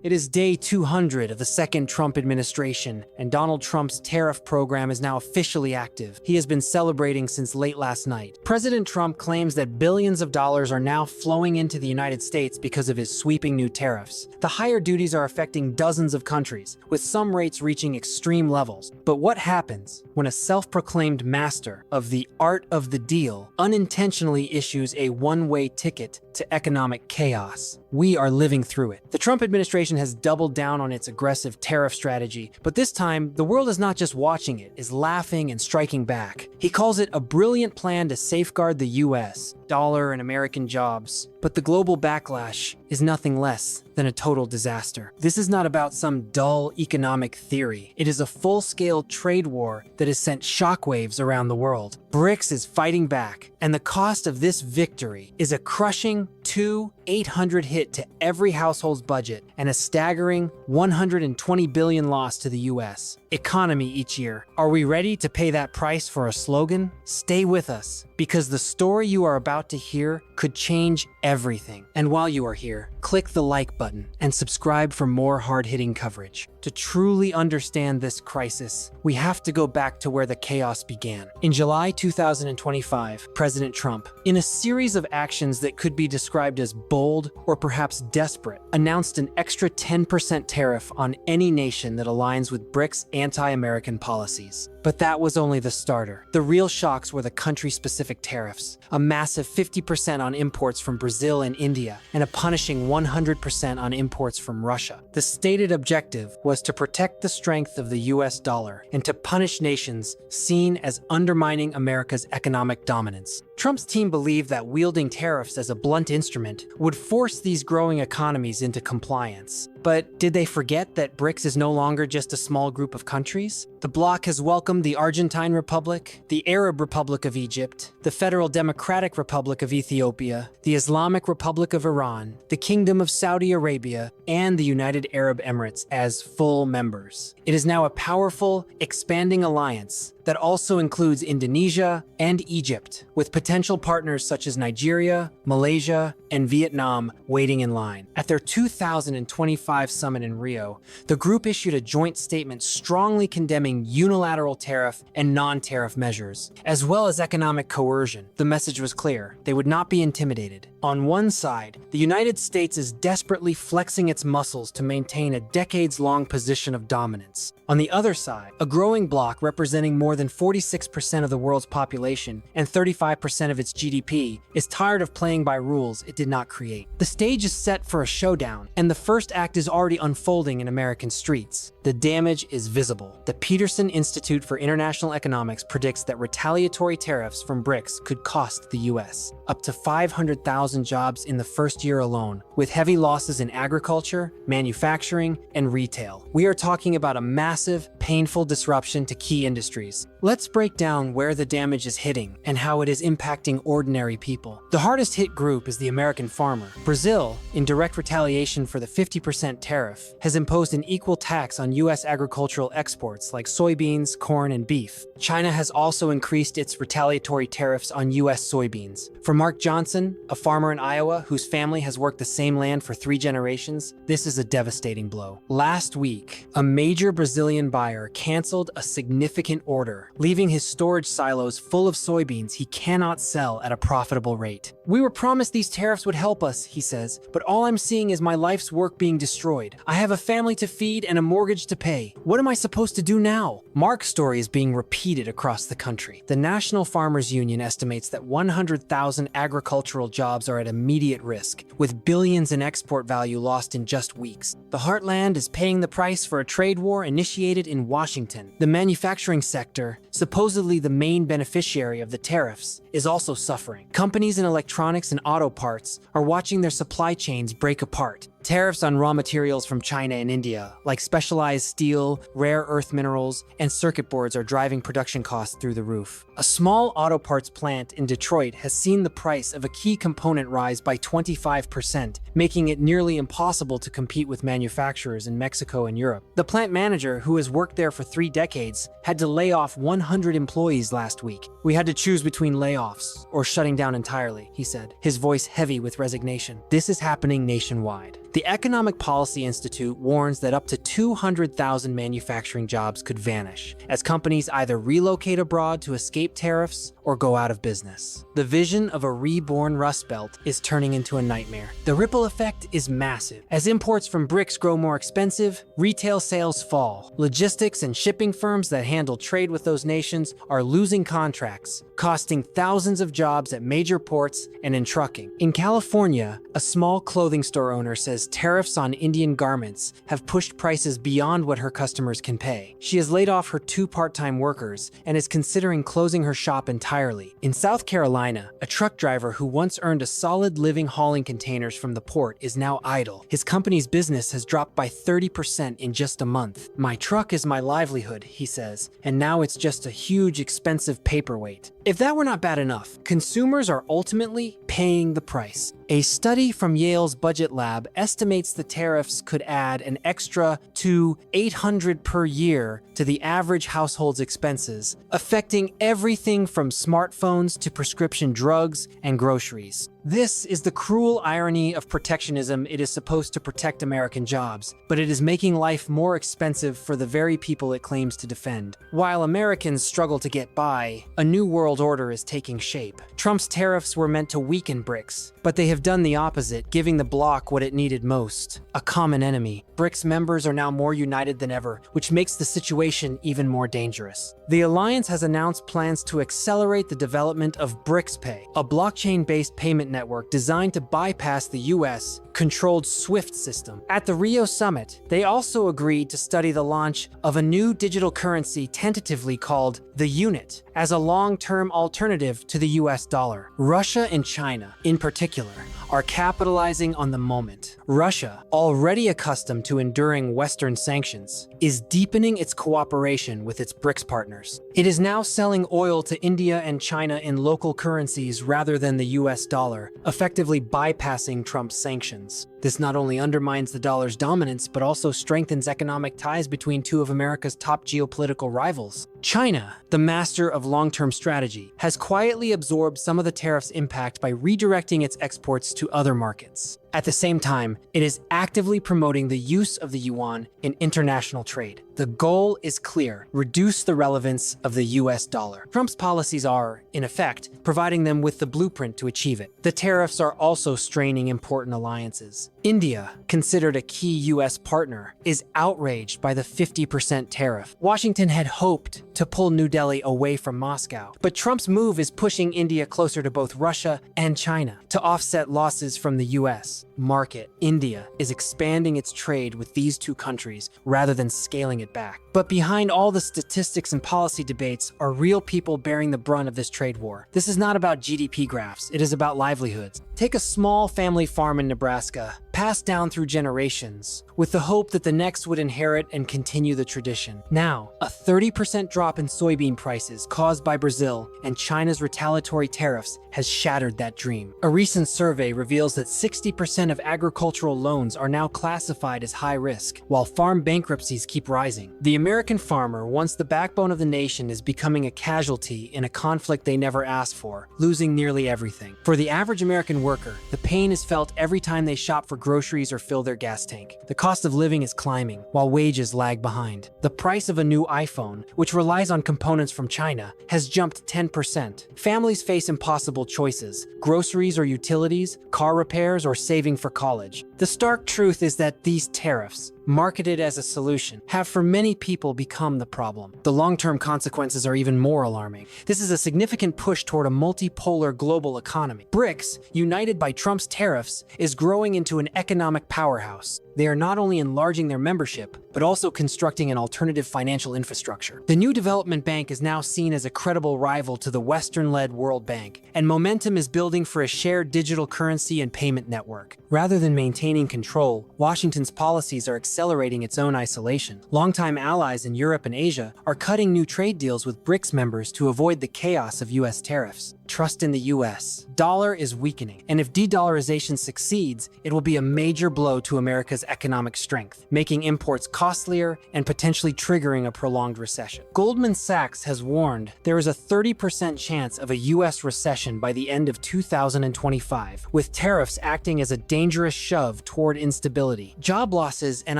It is day 200 of the second Trump administration, and Donald Trump's tariff program is now officially active. He has been celebrating since late last night. President Trump claims that billions of dollars are now flowing into the United States because of his sweeping new tariffs. The higher duties are affecting dozens of countries, with some rates reaching extreme levels. But what happens when a self-proclaimed master of the art of the deal unintentionally issues a one-way ticket to economic chaos? We are living through it. The Trump administration has doubled down on its aggressive tariff strategy, but this time, the world is not just watching it, is laughing and striking back. He calls it a brilliant plan to safeguard the US, dollar, and American jobs. But the global backlash is nothing less than a total disaster. This is not about some dull economic theory. It is a full-scale trade war that has sent shockwaves around the world. BRICS is fighting back, and the cost of this victory is a crushing $800 hit to every household's budget and a staggering $120 billion loss to the US economy each year. Are we ready to pay that price for a slogan? Stay with us, because the story you are about to hear could change everything. And while you are here, click the like button and subscribe for more hard-hitting coverage. To truly understand this crisis, we have to go back to where the chaos began. In July 2025, President Trump, in a series of actions that could be described as bold or perhaps desperate, announced an extra 10% tariff on any nation that aligns with BRICS anti-American policies. But that was only the starter. The real shocks were the country-specific tariffs, a massive 50% on imports from Brazil and India, and a punishing 100% on imports from Russia. The stated objective was to protect the strength of the US dollar and to punish nations seen as undermining America's economic dominance. Trump's team believed that wielding tariffs as a blunt instrument would force these growing economies into compliance. But did they forget that BRICS is no longer just a small group of countries? The bloc has welcomed the Argentine Republic, the Arab Republic of Egypt, the Federal Democratic Republic of Ethiopia, the Islamic Republic of Iran, the Kingdom of Saudi Arabia, and the United Arab Emirates as full members. It is now a powerful, expanding alliance that also includes Indonesia and Egypt, with potential partners such as Nigeria, Malaysia, and Vietnam waiting in line. At their 2025 summit in Rio, the group issued a joint statement strongly condemning unilateral tariff and non-tariff measures, as well as economic coercion. The message was clear: they would not be intimidated. On one side, the United States is desperately flexing its muscles to maintain a decades-long position of dominance. On the other side, a growing bloc representing more than 46% of the world's population and 35% of its GDP is tired of playing by rules it did not create. The stage is set for a showdown, and the first act is already unfolding in American streets. The damage is visible. The Peterson Institute for International Economics predicts that retaliatory tariffs from BRICS could cost the US up to 500,000 jobs in the first year alone, with heavy losses in agriculture, manufacturing, and retail. We are talking about a massive, painful disruption to key industries. Let's break down where the damage is hitting and how it is impacting ordinary people. The hardest hit group is the American farmer. Brazil, in direct retaliation for the 50% tariff, has imposed an equal tax on US agricultural exports like soybeans, corn, and beef. China has also increased its retaliatory tariffs on US soybeans. For Mark Johnson, a farmer in Iowa whose family has worked the same land for 3 generations, this is a devastating blow. Last week, a major Brazilian buyer canceled a significant order, leaving his storage silos full of soybeans he cannot sell at a profitable rate. "We were promised these tariffs would help us," he says, "but all I'm seeing is my life's work being destroyed. I have a family to feed and a mortgage to pay. What am I supposed to do now?" Mark's story is being repeated across the country. The National Farmers Union estimates that 100,000 agricultural jobs are at immediate risk, with billions in export value lost in just weeks. The heartland is paying the price for a trade war initiated in Washington. The manufacturing sector, supposedly the main beneficiary of the tariffs, is also suffering. Companies in electronics and auto parts are watching their supply chains break apart. Tariffs on raw materials from China and India, like specialized steel, rare earth minerals, and circuit boards, are driving production costs through the roof. A small auto parts plant in Detroit has seen the price of a key component rise by 25%, making it nearly impossible to compete with manufacturers in Mexico and Europe. The plant manager, who has worked there for 3 decades, had to lay off 100 employees last week. "We had to choose between layoffs or shutting down entirely," he said, his voice heavy with resignation. This is happening nationwide. The Economic Policy Institute warns that up to 200,000 manufacturing jobs could vanish as companies either relocate abroad to escape tariffs or go out of business. The vision of a reborn Rust Belt is turning into a nightmare. The ripple effect is massive. As imports from BRICS grow more expensive, retail sales fall. Logistics and shipping firms that handle trade with those nations are losing contracts, costing thousands of jobs at major ports and in trucking. In California, a small clothing store owner says tariffs on Indian garments have pushed prices beyond what her customers can pay. She has laid off her 2 part-time workers and is considering closing her shop entirely. In South Carolina, a truck driver who once earned a solid living hauling containers from the port is now idle. His company's business has dropped by 30% in just a month. "My truck is my livelihood," he says, "and now it's just a huge, expensive paperweight." If that were not bad enough, consumers are ultimately paying the price. A study from Yale's Budget Lab estimates the tariffs could add an extra to $800 per year to the average household's expenses, affecting everything from smartphones to prescription drugs and groceries. This is the cruel irony of protectionism. It is supposed to protect American jobs, but it is making life more expensive for the very people it claims to defend. While Americans struggle to get by, a new world order is taking shape. Trump's tariffs were meant to weaken BRICS, but they have done the opposite, giving the bloc what it needed most: a common enemy. BRICS members are now more united than ever, which makes the situation even more dangerous. The alliance has announced plans to accelerate the development of BRICS Pay, a blockchain-based payment network designed to bypass the US-controlled SWIFT system. At the Rio summit, they also agreed to study the launch of a new digital currency tentatively called the Unit as a long-term alternative to the US dollar. Russia and China, in particular, are capitalizing on the moment. Russia, already accustomed to enduring Western sanctions, is deepening its cooperation with its BRICS partners. It is now selling oil to India and China in local currencies rather than the US dollar, effectively bypassing Trump's sanctions. This not only undermines the dollar's dominance, but also strengthens economic ties between 2 of America's top geopolitical rivals. China, the master of long-term strategy, has quietly absorbed some of the tariffs' impact by redirecting its exports to other markets. At the same time, it is actively promoting the use of the yuan in international trade. The goal is clear: reduce the relevance of the US dollar. Trump's policies are, in effect, providing them with the blueprint to achieve it. The tariffs are also straining important alliances. India, considered a key US partner, is outraged by the 50% tariff. Washington had hoped to pull New Delhi away from Moscow, but Trump's move is pushing India closer to both Russia and China to offset losses from the US market. India is expanding its trade with these 2 countries rather than scaling it back. But behind all the statistics and policy debates are real people bearing the brunt of this trade war. This is not about GDP graphs, it is about livelihoods. Take a small family farm in Nebraska, passed down through generations, with the hope that the next would inherit and continue the tradition. Now, a 30% drop in soybean prices caused by Brazil and China's retaliatory tariffs has shattered that dream. A recent survey reveals that 60% of agricultural loans are now classified as high risk, while farm bankruptcies keep rising. The American farmer, once the backbone of the nation, is becoming a casualty in a conflict they never asked for, losing nearly everything. For the average American worker, the pain is felt every time they shop for groceries or fill their gas tank. The cost of living is climbing, while wages lag behind. The price of a new iPhone, which relies on components from China, has jumped 10%. Families face impossible choices: groceries or utilities, car repairs or saving for college. The stark truth is that these tariffs, marketed as a solution, have for many people become the problem. The long-term consequences are even more alarming. This is a significant push toward a multipolar global economy. BRICS, united by Trump's tariffs, is growing into an economic powerhouse. they are not only enlarging their membership, but also constructing an alternative financial infrastructure. The new development bank is now seen as a credible rival to the Western-led World Bank, and momentum is building for a shared digital currency and payment network. Rather than maintaining control, Washington's policies are accelerating its own isolation. Longtime allies in Europe and Asia are cutting new trade deals with BRICS members to avoid the chaos of US tariffs. Trust in the US. Dollar is weakening, and if de-dollarization succeeds, it will be a major blow to America's economic strength, making imports costlier and potentially triggering a prolonged recession. Goldman Sachs has warned there is a 30% chance of a US recession by the end of 2025, with tariffs acting as a dangerous shove toward instability. Job losses and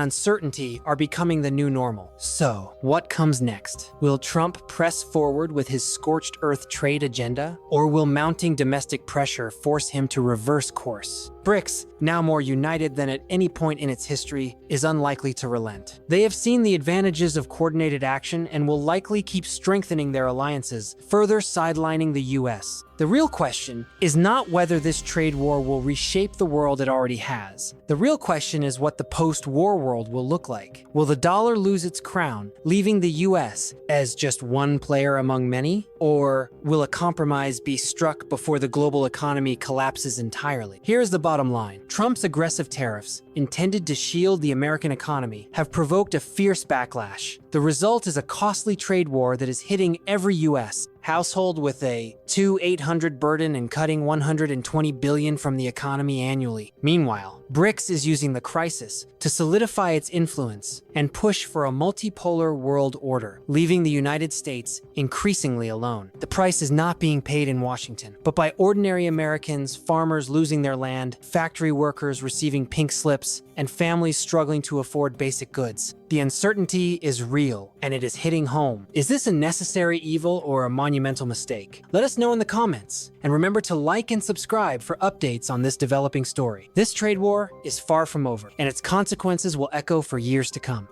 uncertainty are becoming the new normal. So, what comes next? Will Trump press forward with his scorched earth trade agenda? Or will mounting domestic pressure force him to reverse course? BRICS, now more united than at any point in its history, is unlikely to relent. They have seen the advantages of coordinated action and will likely keep strengthening their alliances, further sidelining the US. The real question is not whether this trade war will reshape the world it already has. The real question is what the post-war world will look like. Will the dollar lose its crown, leaving the US as just one player among many? Or will a compromise be struck before the global economy collapses entirely? Here's the bottom line. Trump's aggressive tariffs, intended to shield the American economy, have provoked a fierce backlash. The result is a costly trade war that is hitting every US household with a 2,800 burden and cutting $120 billion from the economy annually. Meanwhile, BRICS is using the crisis to solidify its influence and push for a multipolar world order, leaving the United States increasingly alone. The price is not being paid in Washington, but by ordinary Americans, farmers losing their land, factory workers receiving pink slips, and families struggling to afford basic goods. The uncertainty is real, and it is hitting home. Is this a necessary evil or a monumental mistake? Let us know in the comments, and remember to like and subscribe for updates on this developing story. This trade war is far from over, and its consequences will echo for years to come.